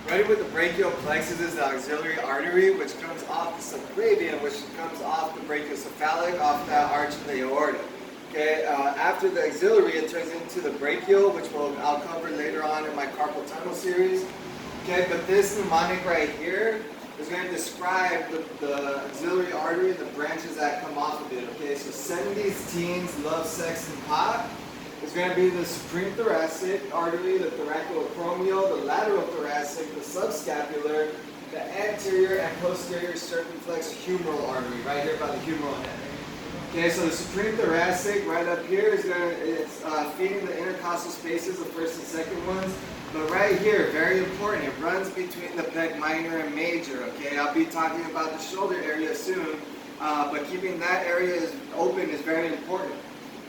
Right with the brachial plexus is the axillary artery, which comes off the subclavian, which comes off the brachiocephalic, off that arch of the aorta. Okay, after the axillary, it turns into the brachial, which I'll cover later on in my carpal tunnel series. Okay, but this mnemonic right here is going to describe the axillary artery and the branches that come off of it. Okay, so 70s teens love sex and pot. It's going to be the supreme thoracic artery, the thoracoacromial, the lateral thoracic, the subscapular, the anterior and posterior circumflex humeral artery, right here by the humeral head. Okay, so the supreme thoracic right up here is feeding the intercostal spaces, the first and second ones. But right here, very important, it runs between the pec minor and major. Okay, I'll be talking about the shoulder area soon, but keeping that area open is very important.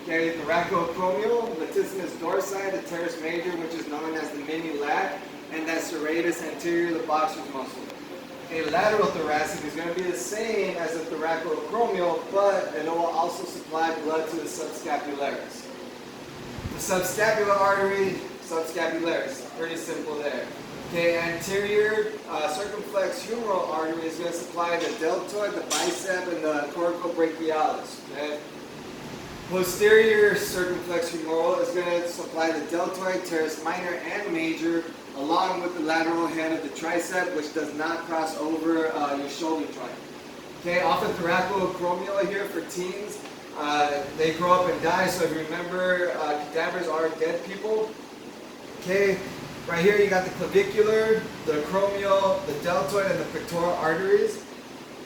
Okay, thoracoacromial, latissimus dorsi, the teres major, which is known as the mini lat, and that serratus anterior, the boxer's muscle. Okay, lateral thoracic is going to be the same as the thoracoacromial, but it will also supply blood to the subscapularis. The subscapular artery, subscapularis, pretty simple there. Okay, anterior circumflex humeral artery is going to supply the deltoid, the bicep, and the coracobrachialis. Okay. Posterior circumflex humeral is going to supply the deltoid, teres minor, and major, along with the lateral head of the tricep, which does not cross over your shoulder joint. Okay, often thoracoacromial here for teens. They grow up and die, so if you remember, cadavers are dead people. Okay, right here you got the clavicular, the acromial, the deltoid, and the pectoral arteries.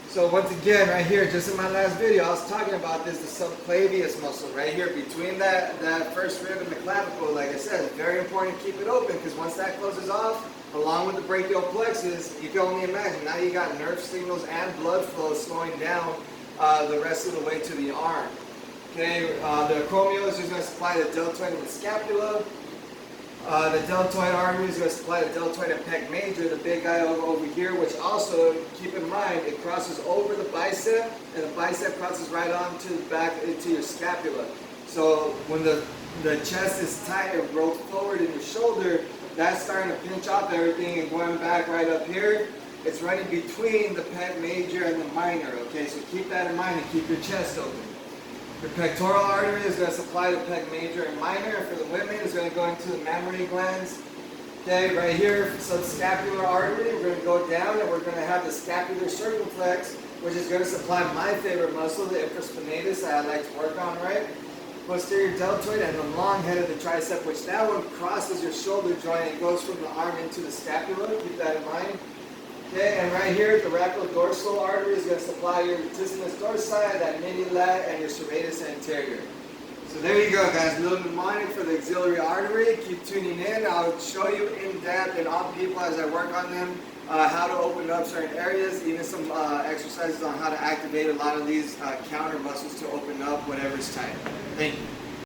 So once again, right here, just in my last video, I was talking about this, the subclavius muscle right here between that first rib and the clavicle. Like I said, it's very important to keep it open because once that closes off, along with the brachial plexus, you can only imagine, now you got nerve signals and blood flow slowing down the rest of the way to the arm. Okay, the acromial is just going to supply the deltoid and the scapula. The deltoid artery is going to supply the deltoid and pec major, the big guy over here, which also, keep in mind, it crosses over the bicep, and the bicep crosses right on to the back into your scapula. So when the chest is tight and rolled forward in your shoulder, that's starting to pinch off everything and going back right up here. It's running between the pec major and the minor, okay? So keep that in mind and keep your chest open. The pectoral artery is going to supply the pec major and minor, and for the women, it's going to go into the mammary glands. Okay, right here, subscapular artery, we're going to go down and we're going to have the scapular circumflex, which is going to supply my favorite muscle, the infraspinatus, that I like to work on, right? Posterior deltoid and the long head of the tricep, which that one crosses your shoulder joint and goes from the arm into the scapula. Keep that in mind. Okay, and right here, the thoracodorsal artery is going to supply your latissimus dorsi, that mini lat, and your serratus anterior. So there you go, guys. A little mnemonic for the axillary artery. Keep tuning in. I'll show you in depth and on people as I work on them how to open up certain areas, even some exercises on how to activate a lot of these counter muscles to open up whatever's tight. Thank you.